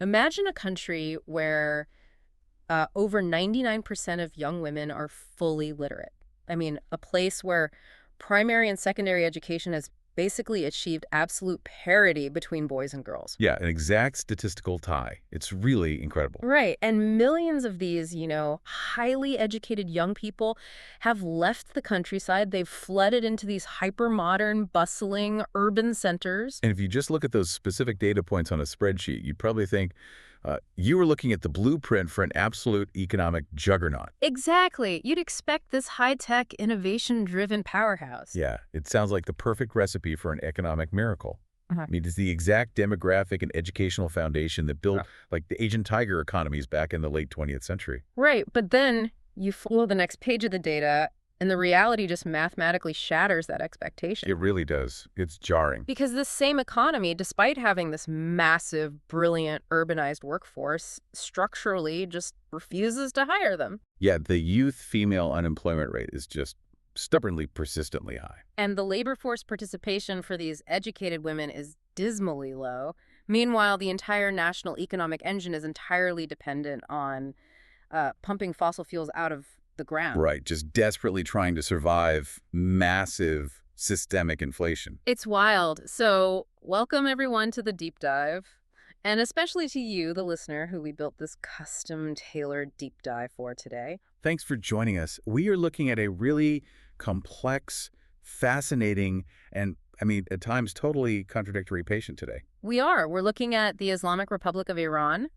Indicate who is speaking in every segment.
Speaker 1: Imagine a country where over 99% of young women are fully literate. I mean, a place where primary and secondary education has basically achieved absolute parity between boys and girls.
Speaker 2: Yeah, an exact statistical tie. It's really incredible.
Speaker 1: Right. And millions of these, highly educated young people have left the countryside. They've flooded into these hyper-modern, bustling urban centers.
Speaker 2: And if you just look at those specific data points on a spreadsheet, you'd probably think you were looking at the blueprint for an absolute economic juggernaut.
Speaker 1: Exactly. You'd expect this high-tech, innovation-driven powerhouse.
Speaker 2: Yeah, it sounds like the perfect recipe for an economic miracle.
Speaker 1: Uh-huh.
Speaker 2: I mean, it's the exact demographic and educational foundation that built
Speaker 1: Yeah.
Speaker 2: like the Asian tiger economies back in the late 20th century.
Speaker 1: Right. But then you follow the next page of the data, and the reality just mathematically shatters that expectation.
Speaker 2: It really does. It's jarring.
Speaker 1: Because this same economy, despite having this massive, brilliant, urbanized workforce, structurally just refuses to hire them.
Speaker 2: Yeah, the youth female unemployment rate is just stubbornly, persistently high.
Speaker 1: And the labor force participation for these educated women is dismally low. Meanwhile, the entire national economic engine is entirely dependent on pumping fossil fuels out of the ground.
Speaker 2: Right, just desperately trying to survive massive systemic inflation.
Speaker 1: It's wild. So, welcome everyone to the deep dive. And especially to you, the listener, who we built this custom-tailored deep dive for today.
Speaker 2: Thanks for joining us. We are looking at a really complex, fascinating, and I mean, at times totally contradictory patient today.
Speaker 1: We're looking at the Islamic Republic of Iran,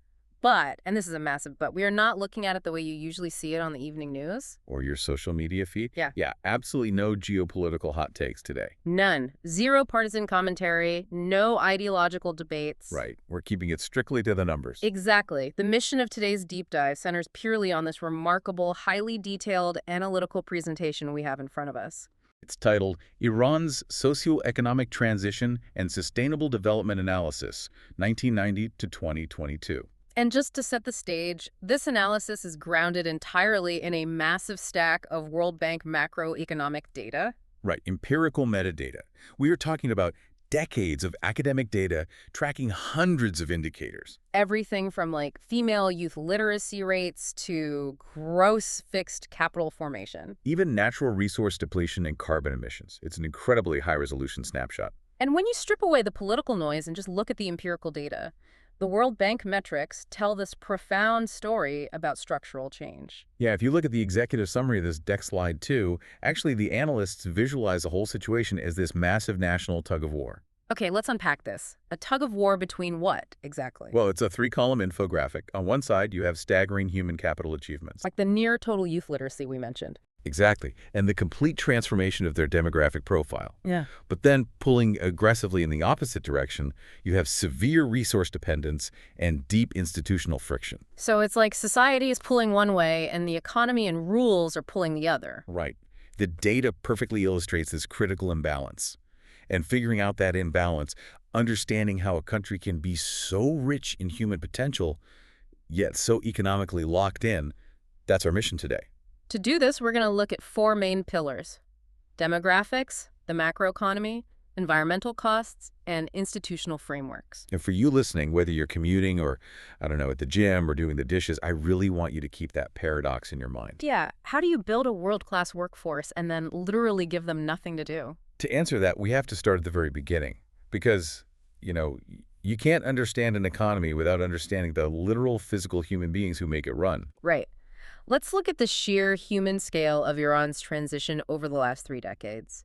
Speaker 1: but, and this is a massive but, we are not looking at it the way you usually see it on the evening news.
Speaker 2: Or your social media feed.
Speaker 1: Yeah.
Speaker 2: Yeah, absolutely no geopolitical hot takes today.
Speaker 1: None. Zero partisan commentary, no ideological debates.
Speaker 2: Right. We're keeping it strictly to the numbers.
Speaker 1: Exactly. The mission of today's deep dive centers purely on this remarkable, highly detailed analytical presentation we have in front of us.
Speaker 2: It's titled Iran's Socioeconomic Transition and Sustainable Development Analysis, 1990 to 2022.
Speaker 1: And just to set the stage, this analysis is grounded entirely in a massive stack of World Bank macroeconomic data.
Speaker 2: Right, empirical metadata. We are talking about decades of academic data tracking hundreds of indicators.
Speaker 1: Everything from female youth literacy rates to gross fixed capital formation.
Speaker 2: Even natural resource depletion and carbon emissions. It's an incredibly high-resolution snapshot.
Speaker 1: And when you strip away the political noise and just look at the empirical data, the World Bank metrics tell this profound story about structural change.
Speaker 2: Yeah, if you look at the executive summary of this deck slide 2, actually the analysts visualize the whole situation as this massive national tug-of-war.
Speaker 1: Okay, let's unpack this. A tug-of-war between what, exactly?
Speaker 2: Well, it's a 3-column infographic. On one side, you have staggering human capital achievements.
Speaker 1: Like the near total youth literacy we mentioned.
Speaker 2: Exactly. And the complete transformation of their demographic profile.
Speaker 1: Yeah.
Speaker 2: But then pulling aggressively in the opposite direction, you have severe resource dependence and deep institutional friction.
Speaker 1: So it's like society is pulling one way and the economy and rules are pulling the other.
Speaker 2: Right. The data perfectly illustrates this critical imbalance. And figuring out that imbalance, understanding how a country can be so rich in human potential, yet so economically locked in, that's our mission today.
Speaker 1: To do this, we're going to look at 4 main pillars: demographics, the macroeconomy, environmental costs, and institutional frameworks.
Speaker 2: And for you listening, whether you're commuting or, I don't know, at the gym or doing the dishes, I really want you to keep that paradox in your mind.
Speaker 1: Yeah, how do you build a world-class workforce and then literally give them nothing to do?
Speaker 2: To answer that, we have to start at the very beginning because, you can't understand an economy without understanding the literal physical human beings who make it run.
Speaker 1: Right. Let's look at the sheer human scale of Iran's transition over the last 3 decades.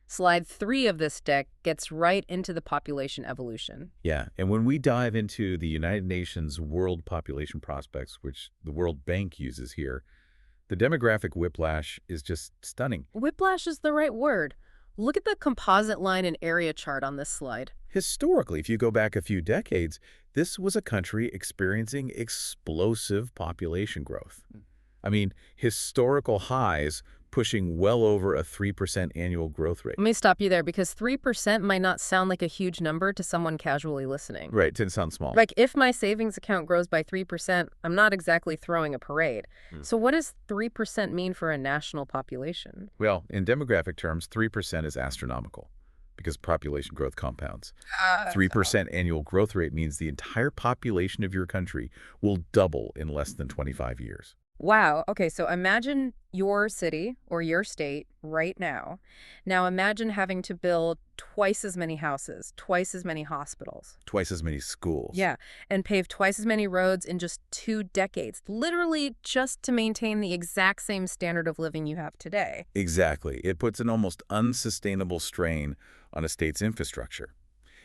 Speaker 1: Slide 3 of this deck gets right into the population evolution.
Speaker 2: Yeah, and when we dive into the United Nations World Population Prospects, which the World Bank uses here, the demographic whiplash is just stunning.
Speaker 1: Whiplash is the right word. Look at the composite line and area chart on this slide.
Speaker 2: Historically, if you go back a few decades, this was a country experiencing explosive population growth. I mean, historical highs pushing well over a 3% annual growth rate.
Speaker 1: Let me stop you there because 3% might not sound like a huge number to someone casually listening.
Speaker 2: Right, it didn't sound small.
Speaker 1: Like if my savings account grows by 3%, I'm not exactly throwing a parade. So what does 3% mean for a national population?
Speaker 2: Well, in demographic terms, 3% is astronomical because population growth compounds.
Speaker 1: So
Speaker 2: 3% annual growth rate means the entire population of your country will double in less than 25 years.
Speaker 1: wow. Okay, so imagine your city or your state right now. Now imagine having to build twice as many houses, twice as many hospitals.
Speaker 2: Twice as many schools.
Speaker 1: Yeah, and pave twice as many roads in just 2 decades, literally just to maintain the exact same standard of living you have today.
Speaker 2: Exactly. It puts an almost unsustainable strain on a state's infrastructure.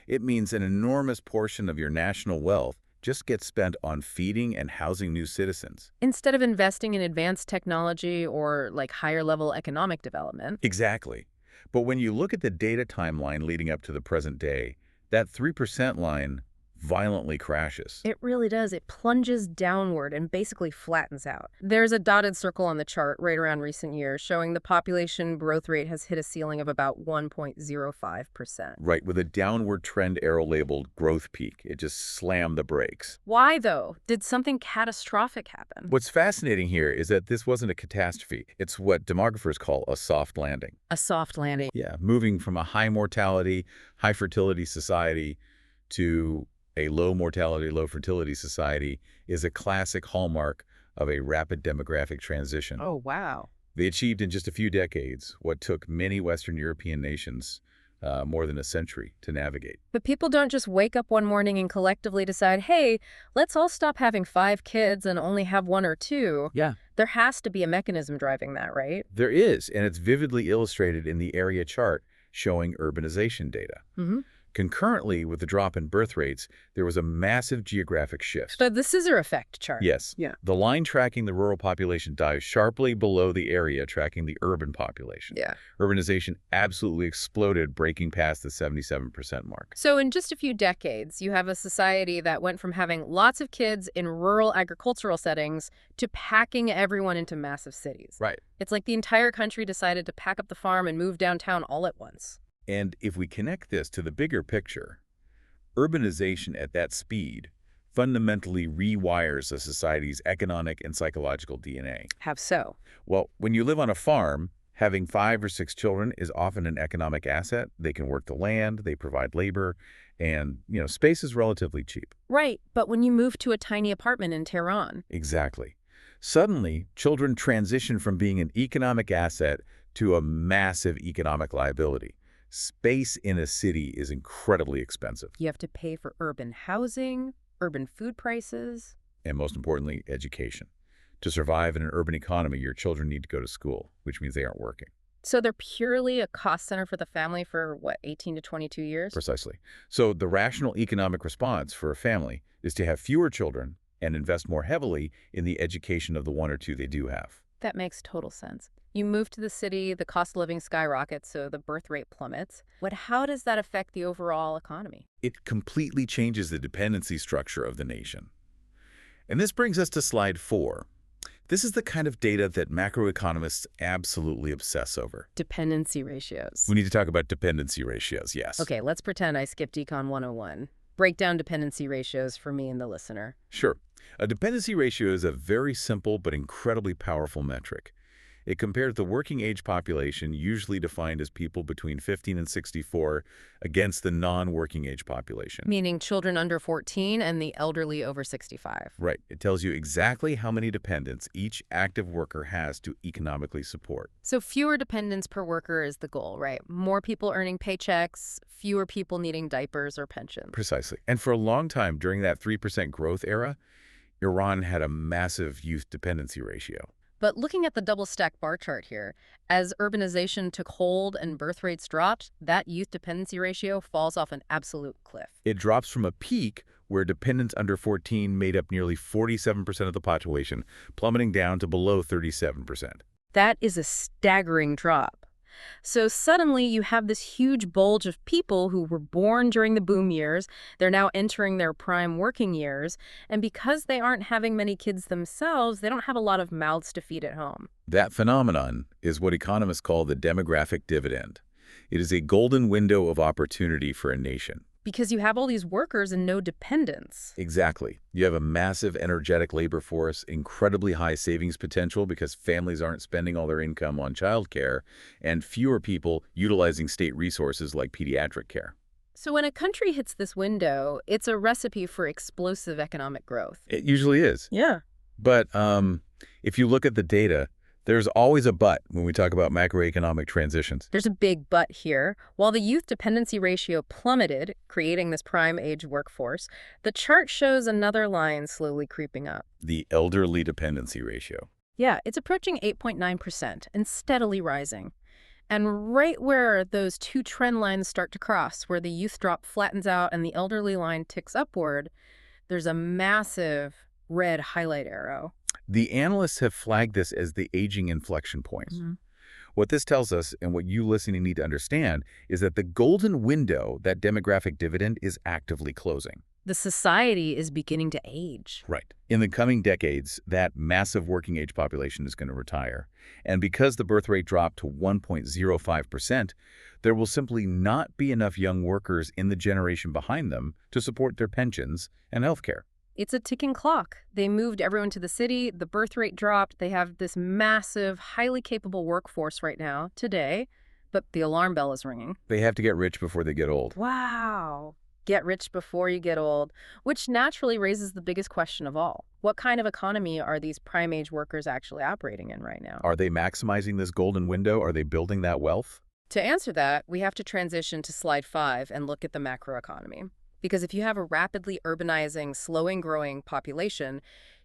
Speaker 2: It means an enormous portion of your national wealth just gets spent on feeding and housing new citizens.
Speaker 1: Instead of investing in advanced technology or like higher level economic development.
Speaker 2: Exactly. But when you look at the data timeline leading up to the present day, that 3% line violently crashes.
Speaker 1: It really does. It plunges downward and basically flattens out. There's a dotted circle on the chart right around recent years showing the population growth rate has hit a ceiling of about 1.05%.
Speaker 2: Right, with a downward trend arrow labeled growth peak. It just slammed the brakes.
Speaker 1: Why, though? Did something catastrophic happen?
Speaker 2: What's fascinating here is that this wasn't a catastrophe. It's what demographers call a soft landing.
Speaker 1: A soft landing.
Speaker 2: Yeah, moving from a high mortality, high fertility society to a low mortality, low fertility society is a classic hallmark of a rapid demographic transition.
Speaker 1: Oh, wow.
Speaker 2: They achieved in just a few decades what took many Western European nations more than a century to navigate.
Speaker 1: But people don't just wake up one morning and collectively decide, hey, let's all stop having 5 kids and only have 1 or 2.
Speaker 2: Yeah.
Speaker 1: There has to be a mechanism driving that, right?
Speaker 2: There is, and it's vividly illustrated in the area chart showing urbanization data.
Speaker 1: Mm-hmm.
Speaker 2: Concurrently with the drop in birth rates, there was a massive geographic shift.
Speaker 1: The scissor effect chart.
Speaker 2: Yes.
Speaker 1: Yeah.
Speaker 2: The line tracking the rural population dives sharply below the area tracking the urban population.
Speaker 1: Yeah.
Speaker 2: Urbanization absolutely exploded, breaking past the 77% mark.
Speaker 1: So in just a few decades, you have a society that went from having lots of kids in rural agricultural settings to packing everyone into massive cities.
Speaker 2: Right.
Speaker 1: It's like the entire country decided to pack up the farm and move downtown all at once.
Speaker 2: And if we connect this to the bigger picture, urbanization at that speed fundamentally rewires a society's economic and psychological DNA.
Speaker 1: How so?
Speaker 2: Well, when you live on a farm, having 5 or 6 children is often an economic asset. They can work the land, they provide labor, and, space is relatively cheap.
Speaker 1: Right, but when you move to a tiny apartment in Tehran.
Speaker 2: Exactly. Suddenly, children transition from being an economic asset to a massive economic liability. Space in a city is incredibly expensive.
Speaker 1: You have to pay for urban housing, urban food prices.
Speaker 2: And most importantly, education. To survive in an urban economy, your children need to go to school, which means they aren't working.
Speaker 1: So they're purely a cost center for the family for, 18 to 22 years?
Speaker 2: Precisely. So the rational economic response for a family is to have fewer children and invest more heavily in the education of the 1 or 2 they do have.
Speaker 1: That makes total sense. You move to the city, the cost of living skyrockets, so the birth rate plummets. How does that affect the overall economy?
Speaker 2: It completely changes the dependency structure of the nation. And this brings us to slide 4. This is the kind of data that macroeconomists absolutely obsess over.
Speaker 1: Dependency ratios.
Speaker 2: We need to talk about dependency ratios, yes.
Speaker 1: Okay, let's pretend I skipped Econ 101. Break down dependency ratios for me and the listener.
Speaker 2: Sure. A dependency ratio is a very simple but incredibly powerful metric. It compares the working age population, usually defined as people between 15 and 64, against the non-working age population.
Speaker 1: Meaning children under 14 and the elderly over 65.
Speaker 2: Right. It tells you exactly how many dependents each active worker has to economically support.
Speaker 1: So fewer dependents per worker is the goal, right? More people earning paychecks, fewer people needing diapers or pensions.
Speaker 2: Precisely. And for a long time during that 3% growth era, Iran had a massive youth dependency ratio.
Speaker 1: But looking at the double-stack bar chart here, as urbanization took hold and birth rates dropped, that youth dependency ratio falls off an absolute cliff.
Speaker 2: It drops from a peak where dependents under 14 made up nearly 47% of the population, plummeting down to below 37%.
Speaker 1: That is a staggering drop. So suddenly you have this huge bulge of people who were born during the boom years. They're now entering their prime working years. And because they aren't having many kids themselves, they don't have a lot of mouths to feed at home.
Speaker 2: That phenomenon is what economists call the demographic dividend. It is a golden window of opportunity for a nation.
Speaker 1: Because you have all these workers and no dependents.
Speaker 2: Exactly. You have a massive, energetic labor force, incredibly high savings potential because families aren't spending all their income on childcare, and fewer people utilizing state resources like pediatric care.
Speaker 1: So when a country hits this window, it's a recipe for explosive economic growth.
Speaker 2: It usually is.
Speaker 1: Yeah.
Speaker 2: But if you look at the data, there's always a but when we talk about macroeconomic transitions.
Speaker 1: There's a big but here. While the youth dependency ratio plummeted, creating this prime age workforce, the chart shows another line slowly creeping up.
Speaker 2: The elderly dependency ratio.
Speaker 1: Yeah, it's approaching 8.9% and steadily rising. And right where those two trend lines start to cross, where the youth drop flattens out and the elderly line ticks upward, there's a massive red highlight arrow.
Speaker 2: The analysts have flagged this as the aging inflection point. What this tells us, and what you listening need to understand, is that the golden window, that demographic dividend, is actively closing.
Speaker 1: The society is beginning to age.
Speaker 2: Right. In the coming decades, that massive working age population is going to retire. And because the birth rate dropped to 1.05%, there will simply not be enough young workers in the generation behind them to support their pensions and health care.
Speaker 1: It's a ticking clock. They moved everyone to the city, the birth rate dropped, they have this massive, highly capable workforce right now, today, but the alarm bell is ringing.
Speaker 2: They have to get rich before they get old.
Speaker 1: Wow. Get rich before you get old, which naturally raises the biggest question of all. What kind of economy are these prime age workers actually operating in right now?
Speaker 2: Are they maximizing this golden window? Are they building that wealth?
Speaker 1: To answer that, we have to transition to slide 5 and look at the macroeconomy. Because if you have a rapidly urbanizing, slowing growing population,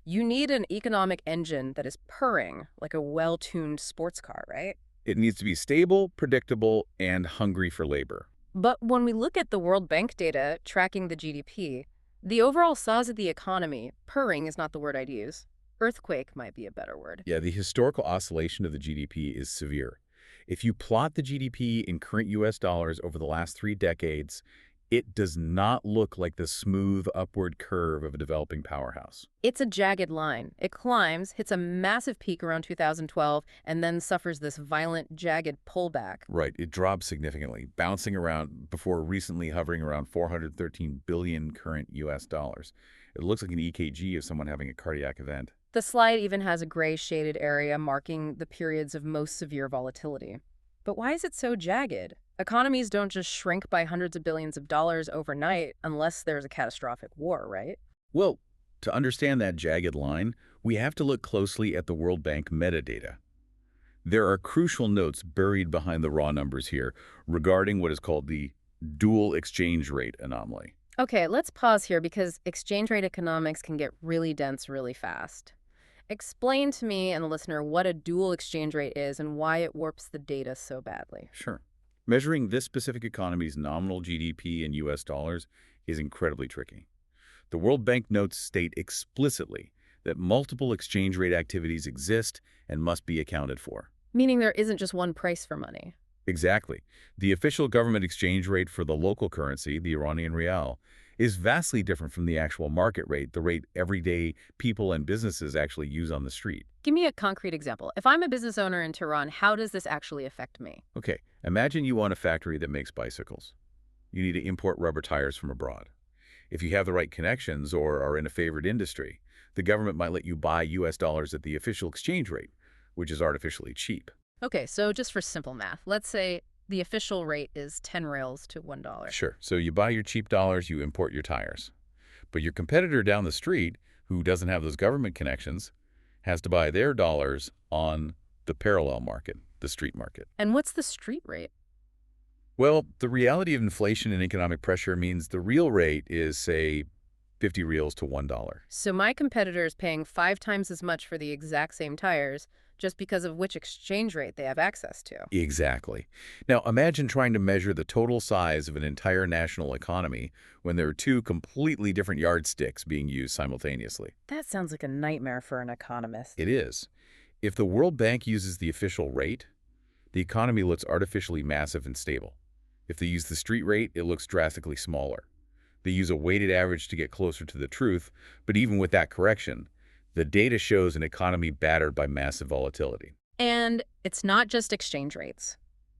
Speaker 1: you need an economic engine that is purring like a well-tuned sports car, right?
Speaker 2: It needs to be stable, predictable, and hungry for labor.
Speaker 1: But when we look at the World Bank data tracking the GDP, the overall size of the economy, purring is not the word I'd use. Earthquake might be a better word.
Speaker 2: Yeah, the historical oscillation of the GDP is severe. If you plot the GDP in current U.S. dollars over the last 3 decades, it does not look like the smooth upward curve of a developing powerhouse.
Speaker 1: It's a jagged line. It climbs, hits a massive peak around 2012, and then suffers this violent, jagged pullback.
Speaker 2: Right, it dropped significantly, bouncing around before recently hovering around 413 billion current U.S. dollars. It looks like an EKG of someone having a cardiac event.
Speaker 1: The slide even has a gray shaded area marking the periods of most severe volatility. But why is it so jagged? Economies don't just shrink by hundreds of billions of dollars overnight unless there's a catastrophic war, right?
Speaker 2: Well, to understand that jagged line, we have to look closely at the World Bank metadata. There are crucial notes buried behind the raw numbers here regarding what is called the dual exchange rate anomaly.
Speaker 1: Okay, let's pause here because exchange rate economics can get really dense really fast. Explain to me and the listener what a dual exchange rate is and why it warps the data so badly.
Speaker 2: Sure. Measuring this specific economy's nominal GDP in U.S. dollars is incredibly tricky. The World Bank notes state explicitly that multiple exchange rate activities exist and must be accounted for.
Speaker 1: Meaning there isn't just one price for money.
Speaker 2: Exactly. The official government exchange rate for the local currency, the Iranian rial, is vastly different from the actual market rate, the rate everyday people and businesses actually use on the street.
Speaker 1: Give me a concrete example. If I'm a business owner in Tehran, how does this actually affect me?
Speaker 2: Okay, imagine you own a factory that makes bicycles. You need to import rubber tires from abroad. If you have the right connections or are in a favored industry, the government might let you buy U.S. dollars at the official exchange rate, which is artificially cheap.
Speaker 1: Okay, so just for simple math, let's say the official rate is 10 rails to $1.
Speaker 2: Sure, so you buy your cheap dollars, you import your tires. But your competitor down the street, who doesn't have those government connections, has to buy their dollars on the parallel market, the street market.
Speaker 1: And what's the street rate?
Speaker 2: Well, the reality of inflation and economic pressure means the real rate is, say, 50 reals to $1.
Speaker 1: So my competitor is paying 5 times as much for the exact same tires just because of which exchange rate they have access to.
Speaker 2: Exactly. Now, imagine trying to measure the total size of an entire national economy when there are 2 completely different yardsticks being used simultaneously.
Speaker 1: That sounds like a nightmare for an economist.
Speaker 2: It is. If the World Bank uses the official rate, the economy looks artificially massive and stable. If they use the street rate, it looks drastically smaller. They use a weighted average to get closer to the truth, but even with that correction, the data shows an economy battered by massive volatility.
Speaker 1: And it's not just exchange rates.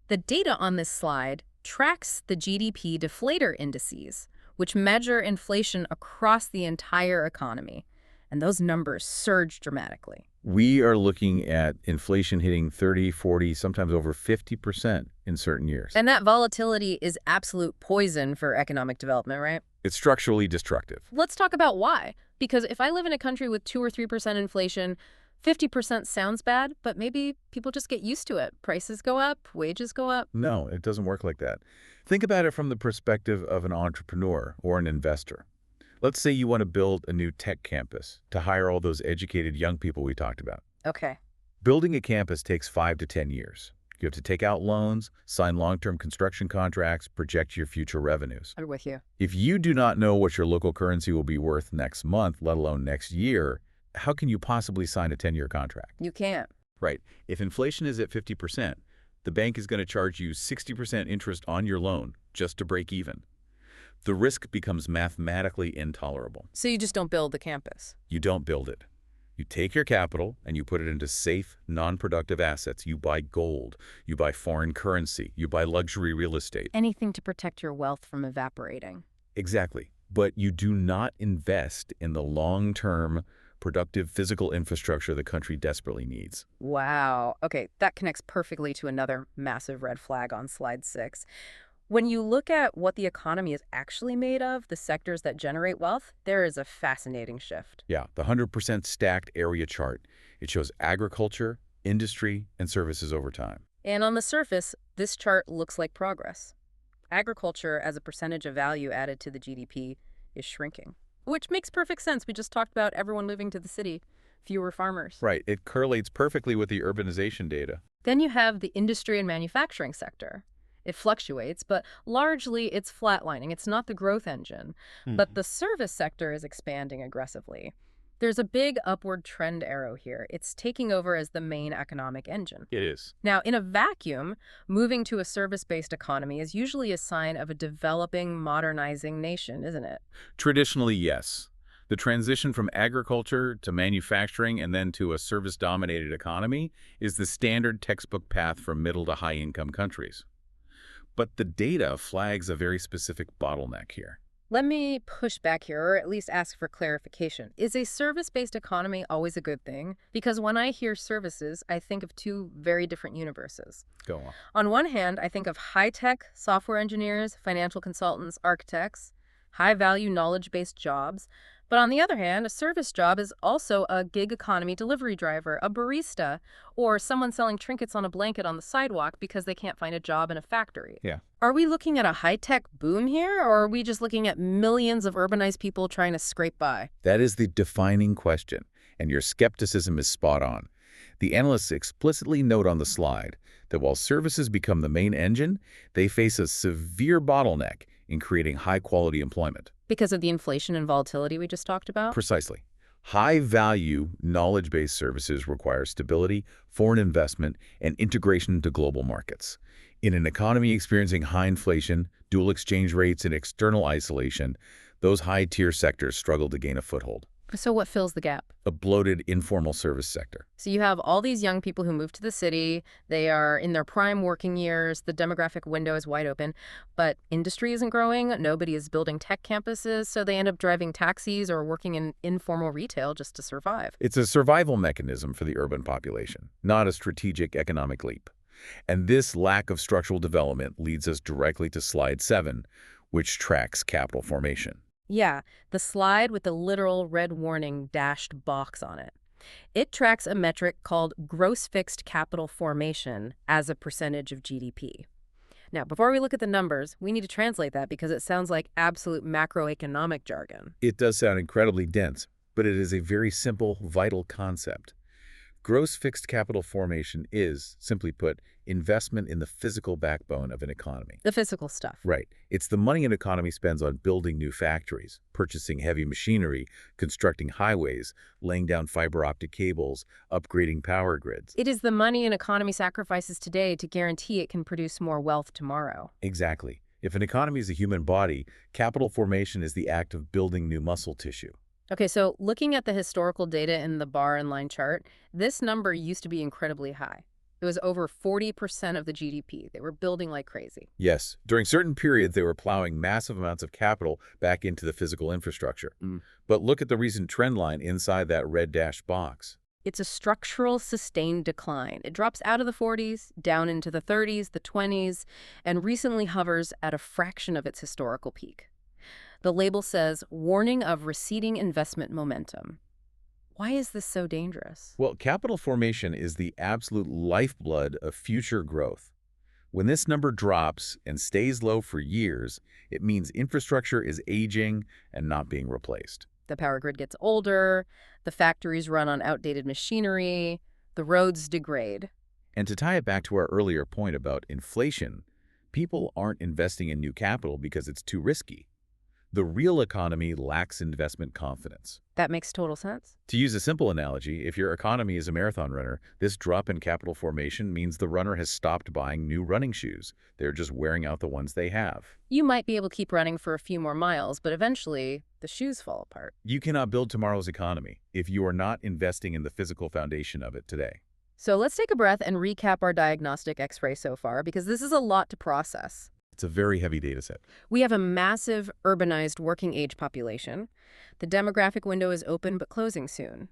Speaker 1: The data on this slide tracks the GDP deflator indices, which measure inflation across the entire economy. And those numbers surge dramatically.
Speaker 2: We are looking at inflation hitting 30, 40, sometimes over 50% in certain years.
Speaker 1: And that volatility is absolute poison for economic development, right?
Speaker 2: It's structurally destructive.
Speaker 1: Let's talk about why. Because if I live in a country with 2 or 3% inflation, 50% sounds bad, but maybe people just get used to it. Prices go up, wages go up.
Speaker 2: No, it doesn't work like that. Think about it from the perspective of an entrepreneur or an investor. Let's say you want to build a new tech campus to hire all those educated young people we talked about.
Speaker 1: Okay.
Speaker 2: Building a campus takes 5 to 10 years. You have to take out loans, sign long-term construction contracts, project your future revenues.
Speaker 1: I'm with you.
Speaker 2: If you do not know what your local currency will be worth next month, let alone next year, how can you possibly sign a 10-year contract?
Speaker 1: You can't.
Speaker 2: Right. If inflation is at 50%, the bank is going to charge you 60% interest on your loan just to break even. The risk becomes mathematically intolerable.
Speaker 1: So you just don't build the campus.
Speaker 2: You don't build it. You take your capital and you put it into safe, non-productive assets. You buy gold, you buy foreign currency, you buy luxury real estate.
Speaker 1: Anything to protect your wealth from evaporating.
Speaker 2: Exactly. But you do not invest in the long-term, productive physical infrastructure the country desperately needs.
Speaker 1: Wow. Okay, that connects perfectly to another massive red flag on slide 6. When you look at what the economy is actually made of, the sectors that generate wealth, there is a fascinating shift.
Speaker 2: Yeah, the 100% stacked area chart. It shows agriculture, industry, and services over time.
Speaker 1: And on the surface, this chart looks like progress. Agriculture, as a percentage of value added to the GDP, is shrinking. Which makes perfect sense. We just talked about everyone moving to the city, fewer farmers.
Speaker 2: Right, it correlates perfectly with the urbanization data.
Speaker 1: Then you have the industry and manufacturing sector. It fluctuates, but largely it's flatlining. It's not the growth engine. But the service sector is expanding aggressively. There's a big upward trend arrow here. It's taking over as the main economic engine.
Speaker 2: It is.
Speaker 1: Now, in a vacuum, moving to a service-based economy is usually a sign of a developing, modernizing nation, isn't it?
Speaker 2: Traditionally, yes. The transition from agriculture to manufacturing and then to a service-dominated economy is the standard textbook path for middle to high-income countries. But the data flags a very specific bottleneck here.
Speaker 1: Let me push back here, or at least ask for clarification. Is a service-based economy always a good thing? Because when I hear services, I think of two very different universes.
Speaker 2: Go on.
Speaker 1: On one hand, I think of high-tech software engineers, financial consultants, architects, high-value knowledge-based jobs. But on the other hand, a service job is also a gig economy delivery driver, a barista, or someone selling trinkets on a blanket on the sidewalk because they can't find a job in a factory.
Speaker 2: Yeah.
Speaker 1: Are we looking at a high-tech boom here, or are we just looking at millions of urbanized people trying to scrape by?
Speaker 2: That is the defining question, and your skepticism is spot on. The analysts explicitly note on the slide that while services become the main engine, they face a severe bottleneck in creating high-quality employment.
Speaker 1: Because of the inflation and volatility we just talked about?
Speaker 2: Precisely. High-value, knowledge-based services require stability, foreign investment, and integration into global markets. In an economy experiencing high inflation, dual exchange rates, and external isolation, those high-tier sectors struggle to gain a foothold.
Speaker 1: So what fills the gap?
Speaker 2: A bloated, informal service sector.
Speaker 1: So you have all these young people who move to the city. They are in their prime working years. The demographic window is wide open. But industry isn't growing. Nobody is building tech campuses. So they end up driving taxis or working in informal retail just to survive.
Speaker 2: It's a survival mechanism for the urban population, not a strategic economic leap. And this lack of structural development leads us directly to slide 7, which tracks capital formation.
Speaker 1: Yeah, the slide with the literal red warning dashed box on it. It tracks a metric called gross fixed capital formation as a percentage of GDP. Now, before we look at the numbers, we need to translate that because it sounds like absolute macroeconomic jargon.
Speaker 2: It does sound incredibly dense, but it is a very simple, vital concept. Gross fixed capital formation is, simply put, investment in the physical backbone of an economy.
Speaker 1: The physical stuff.
Speaker 2: Right. It's the money an economy spends on building new factories, purchasing heavy machinery, constructing highways, laying down fiber optic cables, upgrading power grids.
Speaker 1: It is the money an economy sacrifices today to guarantee it can produce more wealth tomorrow.
Speaker 2: Exactly. If an economy is a human body, capital formation is the act of building new muscle tissue.
Speaker 1: Okay, so looking at the historical data in the bar and line chart, this number used to be incredibly high. It was over 40% of the GDP. They were building like crazy.
Speaker 2: Yes, during certain periods, they were plowing massive amounts of capital back into the physical infrastructure. But look at the recent trend line inside that red dashed box.
Speaker 1: It's a structural, sustained decline. It drops out of the 40s, down into the 30s, the 20s, and recently hovers at a fraction of its historical peak. The label says, warning of receding investment momentum. Why is this so dangerous?
Speaker 2: Well, capital formation is the absolute lifeblood of future growth. When this number drops and stays low for years, it means infrastructure is aging and not being replaced.
Speaker 1: The power grid gets older, the factories run on outdated machinery, the roads degrade.
Speaker 2: And to tie it back to our earlier point about inflation, people aren't investing in new capital because it's too risky. The real economy lacks investment confidence.
Speaker 1: That makes total sense.
Speaker 2: To use a simple analogy, if your economy is a marathon runner, this drop in capital formation means the runner has stopped buying new running shoes. They're just wearing out the ones they have.
Speaker 1: You might be able to keep running for a few more miles, but eventually the shoes fall apart.
Speaker 2: You cannot build tomorrow's economy if you are not investing in the physical foundation of it today.
Speaker 1: So let's take a breath and recap our diagnostic X-ray so far, because this is a lot to process.
Speaker 2: It's a very heavy data set.
Speaker 1: We have a massive urbanized working age population. The demographic window is open but closing soon.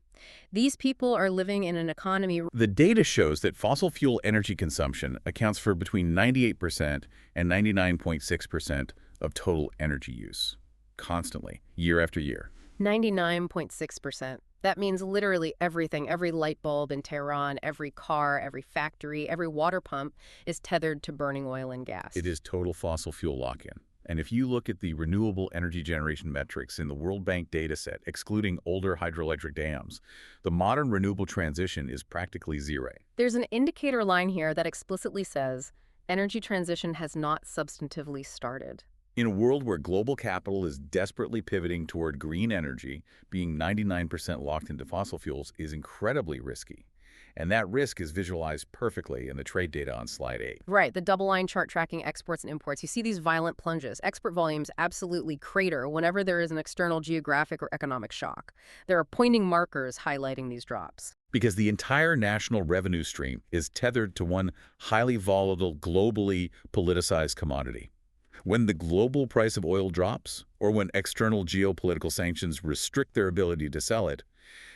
Speaker 1: These people are living in an economy.
Speaker 2: The data shows that fossil fuel energy consumption accounts for between 98% and 99.6% of total energy use, constantly, year after year.
Speaker 1: 99.6%. That means literally everything, every light bulb in Tehran, every car, every factory, every water pump is tethered to burning oil and gas.
Speaker 2: It is total fossil fuel lock-in. And if you look at the renewable energy generation metrics in the World Bank dataset, excluding older hydroelectric dams, the modern renewable transition is practically zero.
Speaker 1: There's an indicator line here that explicitly says energy transition has not substantively started.
Speaker 2: In a world where global capital is desperately pivoting toward green energy, being 99% locked into fossil fuels is incredibly risky. And that risk is visualized perfectly in the trade data on slide 8.
Speaker 1: Right, the double line chart tracking exports and imports. You see these violent plunges. Export volumes absolutely crater whenever there is an external geographic or economic shock. There are pointing markers highlighting these drops.
Speaker 2: Because the entire national revenue stream is tethered to one highly volatile, globally politicized commodity. When the global price of oil drops, or when external geopolitical sanctions restrict their ability to sell it,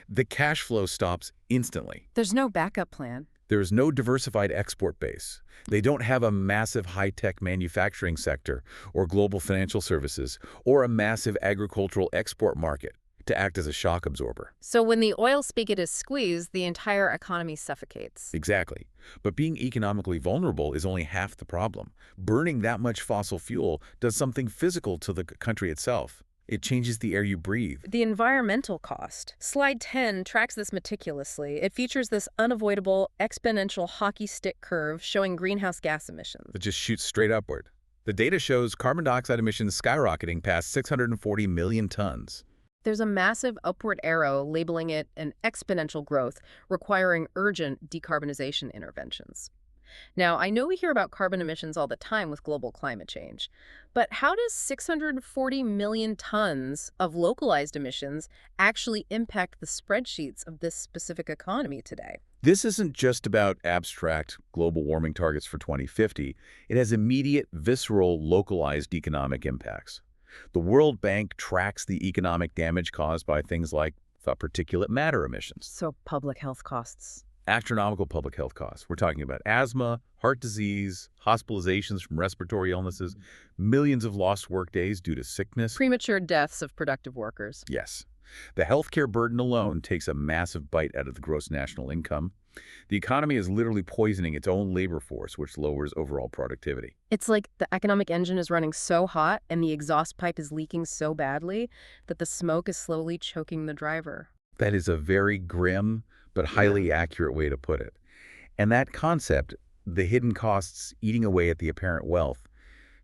Speaker 2: the cash flow stops instantly.
Speaker 1: There's no backup plan.
Speaker 2: There is no diversified export base. They don't have a massive high-tech manufacturing sector or global financial services or a massive agricultural export market to act as a shock absorber.
Speaker 1: So when the oil spigot is squeezed, the entire economy suffocates.
Speaker 2: Exactly. But being economically vulnerable is only half the problem. Burning that much fossil fuel does something physical to the country itself. It changes the air you breathe.
Speaker 1: The environmental cost. Slide 10 tracks this meticulously. It features this unavoidable exponential hockey stick curve showing greenhouse gas emissions.
Speaker 2: It just shoots straight upward. The data shows carbon dioxide emissions skyrocketing past 640 million tons.
Speaker 1: There's a massive upward arrow labeling it an exponential growth, requiring urgent decarbonization interventions. Now, I know we hear about carbon emissions all the time with global climate change, but how does 640 million tons of localized emissions actually impact the spreadsheets of this specific economy today?
Speaker 2: This isn't just about abstract global warming targets for 2050. It has immediate, visceral, localized economic impacts. The World Bank tracks the economic damage caused by things like particulate matter emissions.
Speaker 1: So public health costs.
Speaker 2: Astronomical public health costs. We're talking about asthma, heart disease, hospitalizations from respiratory illnesses, millions of lost workdays due to sickness.
Speaker 1: Premature deaths of productive workers.
Speaker 2: Yes. The healthcare burden alone takes a massive bite out of the gross national income. The economy is literally poisoning its own labor force, which lowers overall productivity.
Speaker 1: It's like the economic engine is running so hot and the exhaust pipe is leaking so badly that the smoke is slowly choking the driver.
Speaker 2: That is a very grim but highly accurate way to put it. And that concept, the hidden costs eating away at the apparent wealth,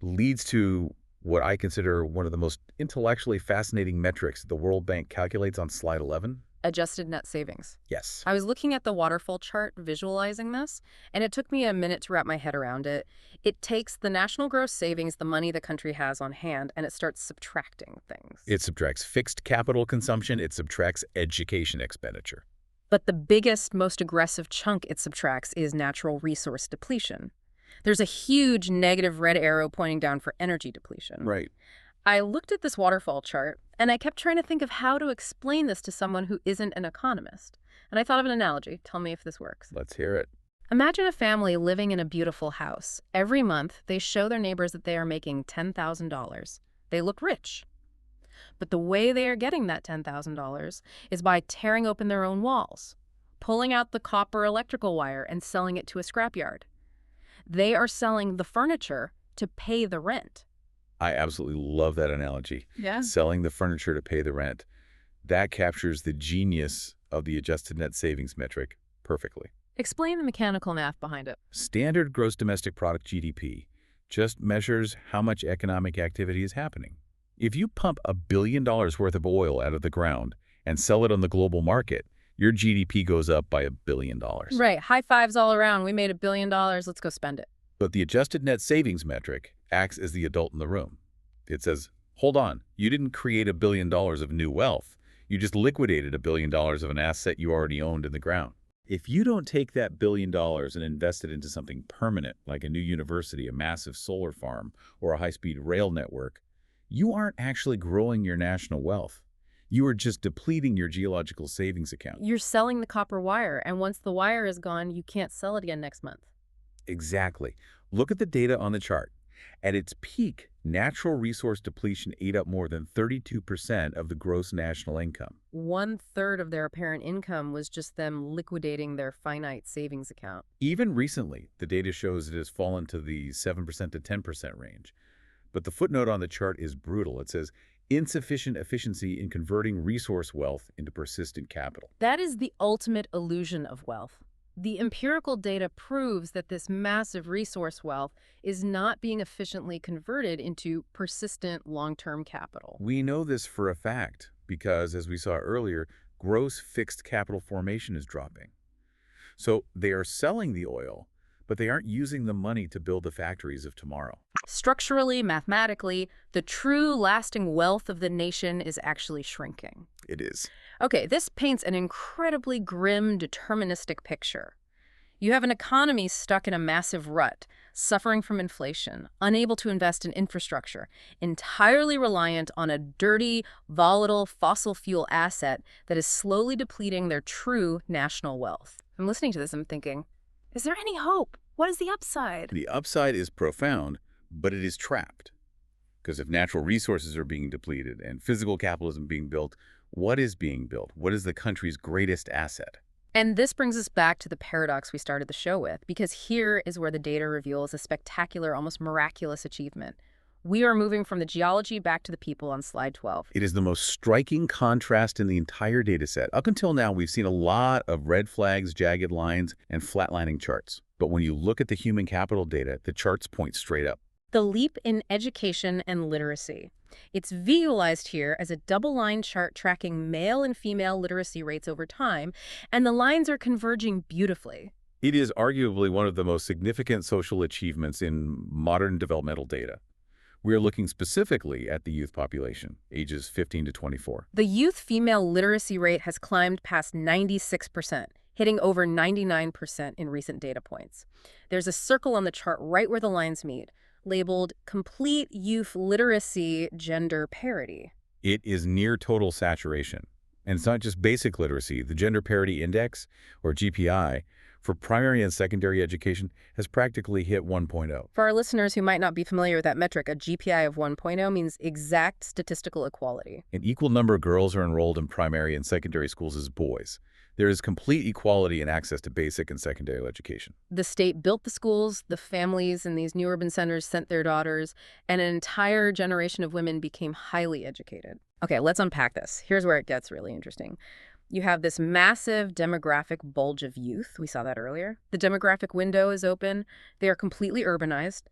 Speaker 2: leads to what I consider one of the most intellectually fascinating metrics the World Bank calculates on slide 11.
Speaker 1: Adjusted net savings.
Speaker 2: Yes.
Speaker 1: I was looking at the waterfall chart visualizing this, and it took me a minute to wrap my head around it. It takes the national gross savings, the money the country has on hand, and it starts subtracting things.
Speaker 2: It subtracts fixed capital consumption. It subtracts education expenditure.
Speaker 1: But the biggest, most aggressive chunk it subtracts is natural resource depletion. There's a huge negative red arrow pointing down for energy depletion.
Speaker 2: Right.
Speaker 1: I looked at this waterfall chart, and I kept trying to think of how to explain this to someone who isn't an economist. And I thought of an analogy. Tell me if this works.
Speaker 2: Let's hear it.
Speaker 1: Imagine a family living in a beautiful house. Every month, they show their neighbors that they are making $10,000. They look rich. But the way they are getting that $10,000 is by tearing open their own walls, pulling out the copper electrical wire and selling it to a scrapyard. They are selling the furniture to pay the rent.
Speaker 2: I absolutely love that analogy.
Speaker 1: Yeah.
Speaker 2: Selling the furniture to pay the rent. That captures the genius of the adjusted net savings metric perfectly.
Speaker 1: Explain the mechanical math behind it.
Speaker 2: Standard gross domestic product GDP just measures how much economic activity is happening. If you pump $1 billion worth of oil out of the ground and sell it on the global market, your GDP goes up by $1 billion.
Speaker 1: Right. High fives all around. We made $1 billion. Let's go spend it.
Speaker 2: But the adjusted net savings metric acts as the adult in the room. It says, hold on, you didn't create $1 billion of new wealth. You just liquidated $1 billion of an asset you already owned in the ground. If you don't take that $1 billion and invest it into something permanent, like a new university, a massive solar farm, or a high-speed rail network, you aren't actually growing your national wealth. You are just depleting your geological savings account.
Speaker 1: You're selling the copper wire, and once the wire is gone, you can't sell it again next month.
Speaker 2: Exactly. Look at the data on the chart. At its peak, natural resource depletion ate up more than 32% of the gross national income.
Speaker 1: 1/3 of their apparent income was just them liquidating their finite savings account.
Speaker 2: Even recently, the data shows it has fallen to the 7% to 10% range. But the footnote on the chart is brutal. It says, insufficient efficiency in converting resource wealth into persistent capital.
Speaker 1: That is the ultimate illusion of wealth. The empirical data proves that this massive resource wealth is not being efficiently converted into persistent long-term capital.
Speaker 2: We know this for a fact because, as we saw earlier, gross fixed capital formation is dropping. So they are selling the oil, but they aren't using the money to build the factories of tomorrow.
Speaker 1: Structurally, mathematically, the true lasting wealth of the nation is actually shrinking.
Speaker 2: It is.
Speaker 1: Okay, this paints an incredibly grim, deterministic picture. You have an economy stuck in a massive rut, suffering from inflation, unable to invest in infrastructure, entirely reliant on a dirty, volatile fossil fuel asset that is slowly depleting their true national wealth. I'm listening to this, I'm thinking, is there any hope? What is the upside?
Speaker 2: The upside is profound, but it is trapped. Because if natural resources are being depleted and physical capitalism being built, what is being built? What is the country's greatest asset?
Speaker 1: And this brings us back to the paradox we started the show with, because here is where the data reveals a spectacular, almost miraculous achievement. We are moving from the geology back to the people on slide 12.
Speaker 2: It is the most striking contrast in the entire data set. Up until now, we've seen a lot of red flags, jagged lines, and flatlining charts. But when you look at the human capital data, the charts point straight up.
Speaker 1: The leap in education and literacy. It's visualized here as a double-line chart tracking male and female literacy rates over time, and the lines are converging beautifully.
Speaker 2: It is arguably one of the most significant social achievements in modern developmental data. We are looking specifically at the youth population, ages 15 to 24.
Speaker 1: The youth female literacy rate has climbed past 96%, hitting over 99% in recent data points. There's a circle on the chart right where the lines meet, labeled Complete Youth Literacy Gender Parity.
Speaker 2: It is near total saturation. And it's not just basic literacy. The Gender Parity Index, or GPI, for primary and secondary education has practically hit 1.0.
Speaker 1: For our listeners who might not be familiar with that metric, a GPI of 1.0 means exact statistical equality.
Speaker 2: An equal number of girls are enrolled in primary and secondary schools as boys. There is complete equality in access to basic and secondary education.
Speaker 1: The state built the schools, the families in these new urban centers sent their daughters, and an entire generation of women became highly educated. Okay, let's unpack this. Here's where it gets really interesting. You have this massive demographic bulge of youth. We saw that earlier. The demographic window is open. They are completely urbanized.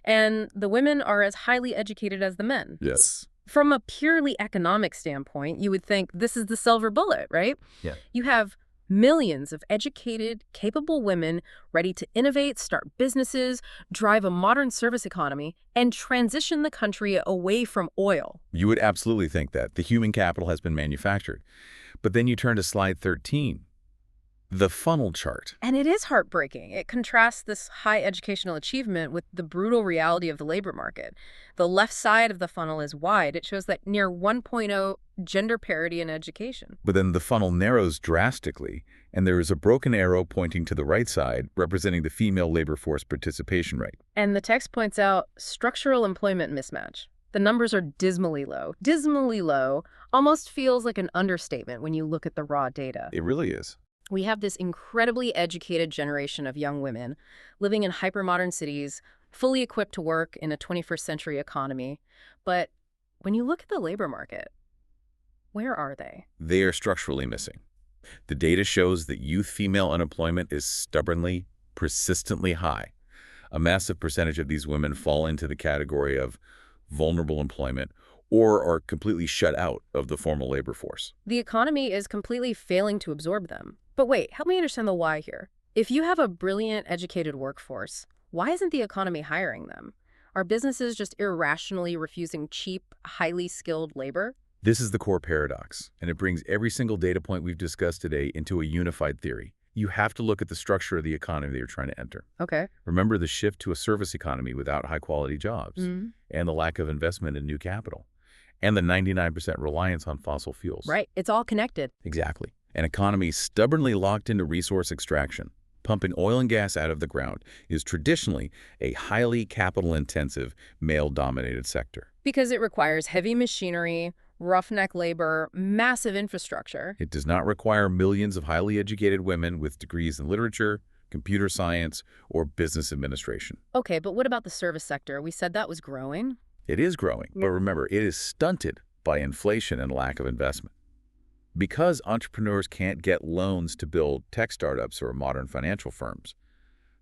Speaker 1: And the women are as highly educated as the men.
Speaker 2: Yes.
Speaker 1: From a purely economic standpoint, you would think this is the silver bullet, right?
Speaker 2: Yeah.
Speaker 1: You have millions of educated, capable women ready to innovate, start businesses, drive a modern service economy, and transition the country away from oil.
Speaker 2: You would absolutely think that. The human capital has been manufactured. But then you turn to slide 13. The funnel chart.
Speaker 1: And it is heartbreaking. It contrasts this high educational achievement with the brutal reality of the labor market. The left side of the funnel is wide. It shows that near 1.0 gender parity in education.
Speaker 2: But then the funnel narrows drastically, and there is a broken arrow pointing to the right side, representing the female labor force participation rate.
Speaker 1: And the text points out structural employment mismatch. The numbers are dismally low. Dismally low almost feels like an understatement when you look at the raw data.
Speaker 2: It really is.
Speaker 1: We have this incredibly educated generation of young women living in hypermodern cities, fully equipped to work in a 21st century economy. But when you look at the labor market, where are they?
Speaker 2: They are structurally missing. The data shows that youth female unemployment is stubbornly, persistently high. A massive percentage of these women fall into the category of vulnerable employment or are completely shut out of the formal labor force.
Speaker 1: The economy is completely failing to absorb them. But wait, help me understand the why here. If you have a brilliant, educated workforce, why isn't the economy hiring them? Are businesses just irrationally refusing cheap, highly skilled labor?
Speaker 2: This is the core paradox, and it brings every single data point we've discussed today into a unified theory. You have to look at the structure of the economy that you're trying to enter.
Speaker 1: Okay.
Speaker 2: Remember the shift to a service economy without high-quality jobs, and the lack of investment in new capital, and the 99% reliance on fossil fuels.
Speaker 1: Right. It's all connected.
Speaker 2: Exactly. An economy stubbornly locked into resource extraction, pumping oil and gas out of the ground, is traditionally a highly capital-intensive, male-dominated sector.
Speaker 1: Because it requires heavy machinery, roughneck labor, massive infrastructure.
Speaker 2: It does not require millions of highly educated women with degrees in literature, computer science, or business administration.
Speaker 1: Okay, but what about the service sector? We said that was growing.
Speaker 2: It is growing, but remember, it is stunted by inflation and lack of investment. Because entrepreneurs can't get loans to build tech startups or modern financial firms,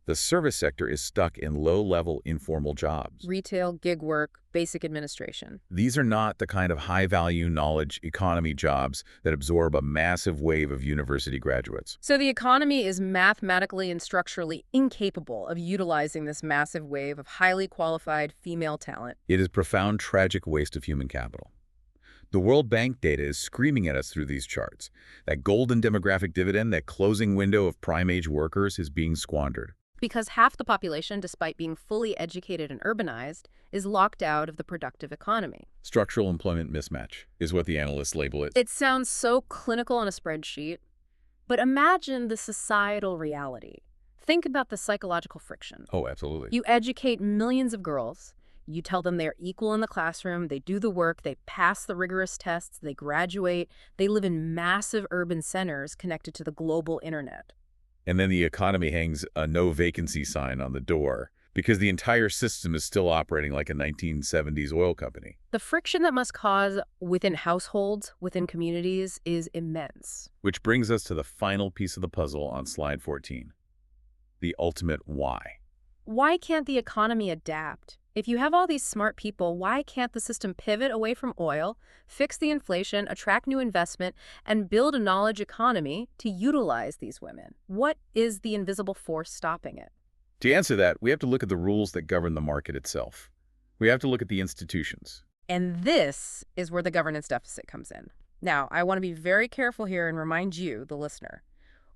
Speaker 2: the service sector is stuck in low-level informal jobs.
Speaker 1: Retail, gig work, basic administration.
Speaker 2: These are not the kind of high-value knowledge economy jobs that absorb a massive wave of university graduates.
Speaker 1: So the economy is mathematically and structurally incapable of utilizing this massive wave of highly qualified female talent.
Speaker 2: It is a profound, tragic waste of human capital. The World Bank data is screaming at us through these charts. That golden demographic dividend, that closing window of prime-age workers is being squandered.
Speaker 1: Because half the population, despite being fully educated and urbanized, is locked out of the productive economy.
Speaker 2: Structural employment mismatch is what the analysts label it.
Speaker 1: It sounds so clinical on a spreadsheet, but imagine the societal reality. Think about the psychological friction.
Speaker 2: Oh, absolutely.
Speaker 1: You educate millions of girls. You tell them they're equal in the classroom, they do the work, they pass the rigorous tests, they graduate, they live in massive urban centers connected to the global internet.
Speaker 2: And then the economy hangs a no vacancy sign on the door because the entire system is still operating like a 1970s oil company.
Speaker 1: The friction that must cause within households, within communities, is immense.
Speaker 2: Which brings us to the final piece of the puzzle on slide 14, the ultimate why.
Speaker 1: Why can't the economy adapt? If you have all these smart people, why can't the system pivot away from oil, fix the inflation, attract new investment, and build a knowledge economy to utilize these women? What is the invisible force stopping it?
Speaker 2: To answer that, we have to look at the rules that govern the market itself. We have to look at the institutions.
Speaker 1: And this is where the governance deficit comes in. Now, I want to be very careful here and remind you, the listener,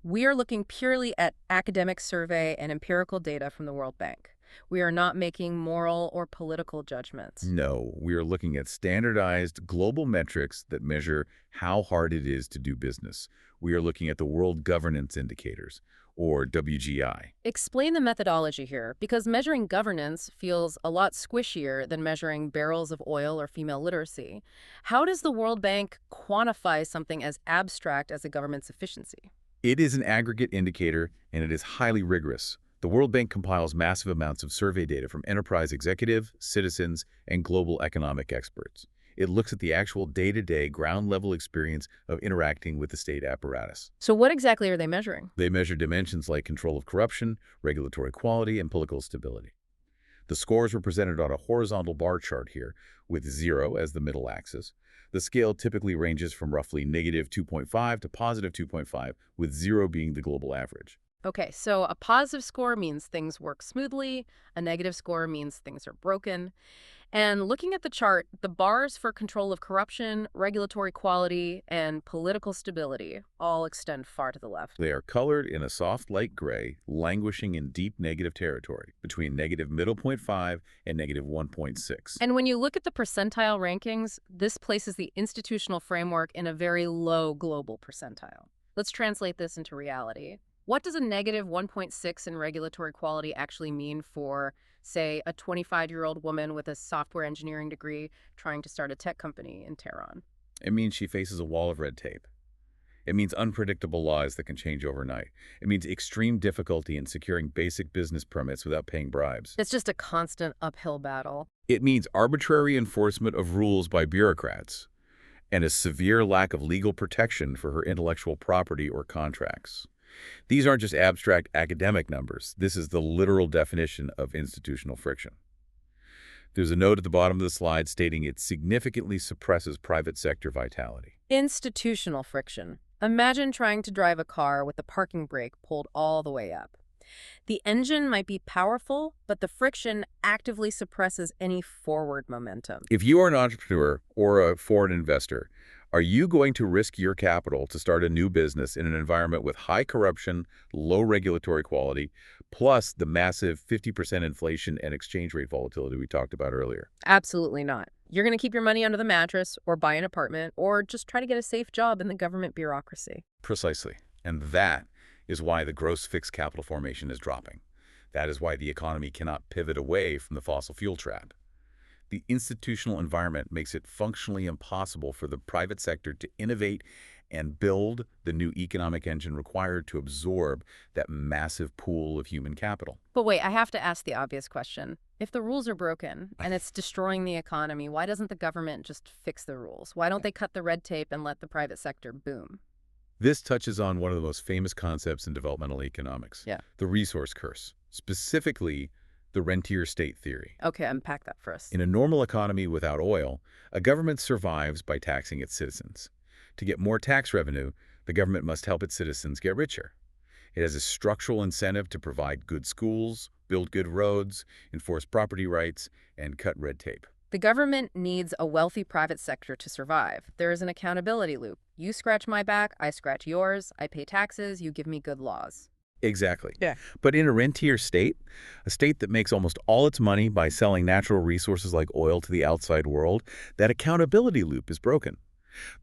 Speaker 1: we are looking purely at academic survey and empirical data from the World Bank. We are not making moral or political judgments.
Speaker 2: No, we are looking at standardized global metrics that measure how hard it is to do business. We are looking at the World Governance Indicators, or WGI.
Speaker 1: Explain the methodology here, because measuring governance feels a lot squishier than measuring barrels of oil or female literacy. How does the World Bank quantify something as abstract as a government's efficiency?
Speaker 2: It is an aggregate indicator, and it is highly rigorous. The World Bank compiles massive amounts of survey data from enterprise executive, citizens, and global economic experts. It looks at the actual day-to-day, ground-level experience of interacting with the state apparatus.
Speaker 1: So what exactly are they measuring?
Speaker 2: They measure dimensions like control of corruption, regulatory quality, and political stability. The scores were presented on a horizontal bar chart here, with 0 as the middle axis. The scale typically ranges from roughly -2.5 to +2.5, with 0 being the global average.
Speaker 1: Okay, so a positive score means things work smoothly, a negative score means things are broken. And looking at the chart, the bars for control of corruption, regulatory quality, and political stability all extend far to the left.
Speaker 2: They are colored in a soft light gray, languishing in deep negative territory, between negative middle point 5 and negative 1.6.
Speaker 1: And when you look at the percentile rankings, this places the institutional framework in a very low global percentile. Let's translate this into reality. What does a negative 1.6 in regulatory quality actually mean for, say, a 25-year-old woman with a software engineering degree trying to start a tech company in Tehran?
Speaker 2: It means she faces a wall of red tape. It means unpredictable laws that can change overnight. It means extreme difficulty in securing basic business permits without paying bribes.
Speaker 1: It's just a constant uphill battle.
Speaker 2: It means arbitrary enforcement of rules by bureaucrats and a severe lack of legal protection for her intellectual property or contracts. These aren't just abstract academic numbers. This is the literal definition of institutional friction. There's a note at the bottom of the slide stating it significantly suppresses private sector vitality.
Speaker 1: Institutional friction. Imagine trying to drive a car with the parking brake pulled all the way up. The engine might be powerful, but the friction actively suppresses any forward momentum.
Speaker 2: If you are an entrepreneur or a foreign investor, are you going to risk your capital to start a new business in an environment with high corruption, low regulatory quality, plus the massive 50% inflation and exchange rate volatility we talked about earlier?
Speaker 1: Absolutely not. You're going to keep your money under the mattress or buy an apartment or just try to get a safe job in the government bureaucracy.
Speaker 2: Precisely. And that is why the gross fixed capital formation is dropping. That is why the economy cannot pivot away from the fossil fuel trap. The institutional environment makes it functionally impossible for the private sector to innovate and build the new economic engine required to absorb that massive pool of human capital.
Speaker 1: But wait, I have to ask the obvious question. If the rules are broken and it's destroying the economy, why doesn't the government just fix the rules? Why don't they cut the red tape and let the private sector boom?
Speaker 2: This touches on one of the most famous concepts in developmental economics, the resource curse, specifically the rentier state theory.
Speaker 1: Okay, unpack that for us.
Speaker 2: In a normal economy without oil, a government survives by taxing its citizens. To get more tax revenue, the government must help its citizens get richer. It has a structural incentive to provide good schools, build good roads, enforce property rights, and cut red tape.
Speaker 1: The government needs a wealthy private sector to survive. There is an accountability loop. You scratch my back, I scratch yours. I pay taxes, you give me good laws.
Speaker 2: Exactly.
Speaker 1: Yeah.
Speaker 2: But in a rentier state, a state that makes almost all its money by selling natural resources like oil to the outside world, that accountability loop is broken.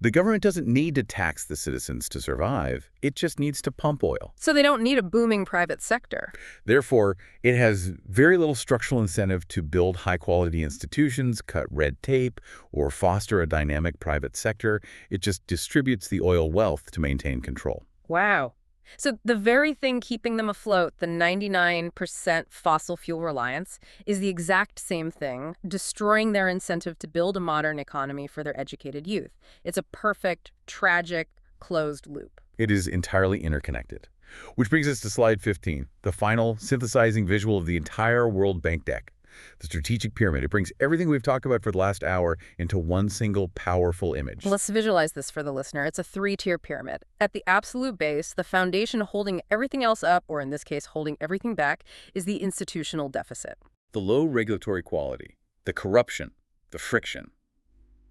Speaker 2: The government doesn't need to tax the citizens to survive. It just needs to pump oil.
Speaker 1: So they don't need a booming private sector.
Speaker 2: Therefore, it has very little structural incentive to build high-quality institutions, cut red tape, or foster a dynamic private sector. It just distributes the oil wealth to maintain control.
Speaker 1: Wow. So the very thing keeping them afloat, the 99% fossil fuel reliance, is the exact same thing, destroying their incentive to build a modern economy for their educated youth. It's a perfect, tragic, closed loop.
Speaker 2: It is entirely interconnected. Which brings us to slide 15, the final synthesizing visual of the entire World Bank deck. The strategic pyramid. It brings everything we've talked about for the last hour into one single powerful image.
Speaker 1: Let's visualize this for the listener. It's a three-tier pyramid. At the absolute base, the foundation holding everything else up, or in this case, holding everything back, is the institutional deficit.
Speaker 2: The low regulatory quality, the corruption, the friction.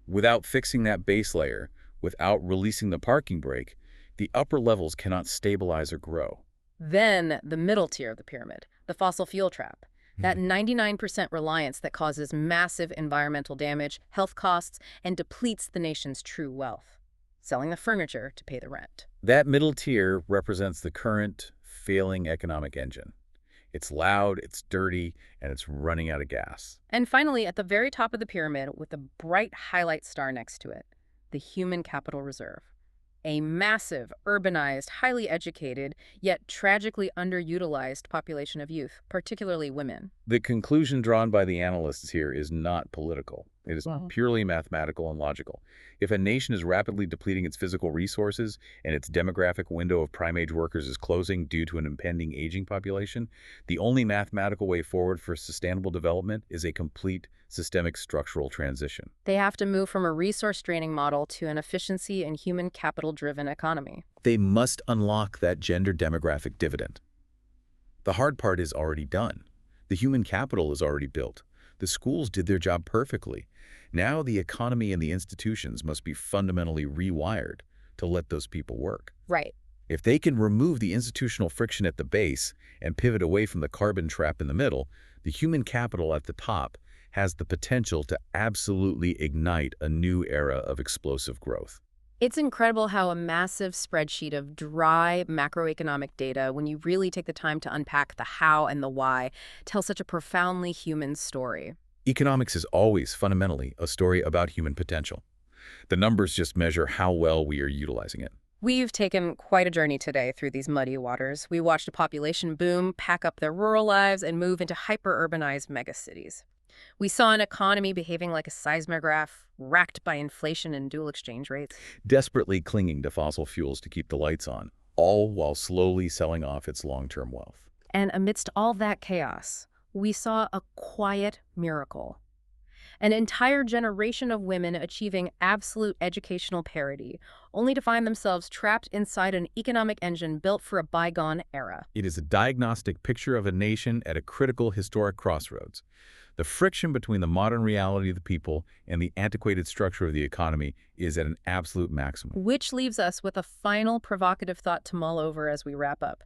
Speaker 2: Without fixing that base layer, without releasing the parking brake, the upper levels cannot stabilize or grow.
Speaker 1: Then the middle tier of the pyramid, the fossil fuel trap. That 99% reliance that causes massive environmental damage, health costs, and depletes the nation's true wealth. Selling the furniture to pay the rent.
Speaker 2: That middle tier represents the current failing economic engine. It's loud, it's dirty, and it's running out of gas.
Speaker 1: And finally, at the very top of the pyramid, with a bright highlight star next to it, the human capital reserve. A massive, urbanized, highly educated, yet tragically underutilized population of youth, particularly women.
Speaker 2: The conclusion drawn by the analysts here is not political. It is purely mathematical and logical. If a nation is rapidly depleting its physical resources and its demographic window of prime-age workers is closing due to an impending aging population, the only mathematical way forward for sustainable development is a complete systemic structural transition.
Speaker 1: They have to move from a resource-draining model to an efficiency and human capital-driven economy.
Speaker 2: They must unlock that gender demographic dividend. The hard part is already done. The human capital is already built. The schools did their job perfectly. Now the economy and the institutions must be fundamentally rewired to let those people work.
Speaker 1: Right.
Speaker 2: If they can remove the institutional friction at the base and pivot away from the carbon trap in the middle, the human capital at the top has the potential to absolutely ignite a new era of explosive growth.
Speaker 1: It's incredible how a massive spreadsheet of dry macroeconomic data, when you really take the time to unpack the how and the why, tells such a profoundly human story.
Speaker 2: Economics is always fundamentally a story about human potential. The numbers just measure how well we are utilizing it.
Speaker 1: We've taken quite a journey today through these muddy waters. We watched a population boom, pack up their rural lives, and move into hyper-urbanized megacities. We saw an economy behaving like a seismograph, racked by inflation and dual exchange rates.
Speaker 2: Desperately clinging to fossil fuels to keep the lights on, all while slowly selling off its long-term wealth.
Speaker 1: And amidst all that chaos, we saw a quiet miracle. An entire generation of women achieving absolute educational parity, only to find themselves trapped inside an economic engine built for a bygone era.
Speaker 2: It is a diagnostic picture of a nation at a critical historic crossroads. The friction between the modern reality of the people and the antiquated structure of the economy is at an absolute maximum.
Speaker 1: Which leaves us with a final provocative thought to mull over as we wrap up.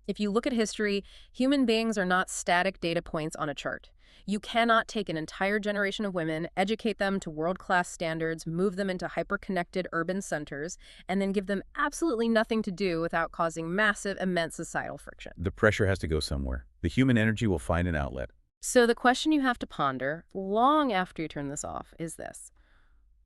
Speaker 1: If you look at history, human beings are not static data points on a chart. You cannot take an entire generation of women, educate them to world-class standards, move them into hyper-connected urban centers, and then give them absolutely nothing to do without causing massive, immense societal friction.
Speaker 2: The pressure has to go somewhere. The human energy will find an outlet.
Speaker 1: So the question you have to ponder, long after you turn this off, is this.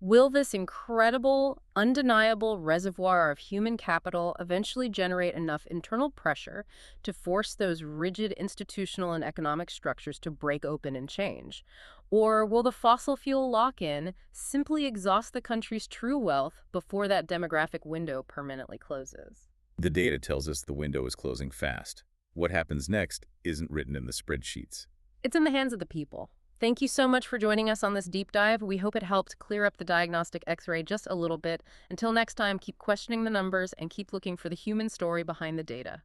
Speaker 1: Will this incredible, undeniable reservoir of human capital eventually generate enough internal pressure to force those rigid institutional and economic structures to break open and change? Or will the fossil fuel lock-in simply exhaust the country's true wealth before that demographic window permanently closes?
Speaker 2: The data tells us the window is closing fast. What happens next isn't written in the spreadsheets.
Speaker 1: It's in the hands of the people. Thank you so much for joining us on this deep dive. We hope it helped clear up the diagnostic X-ray just a little bit. Until next time, keep questioning the numbers and keep looking for the human story behind the data.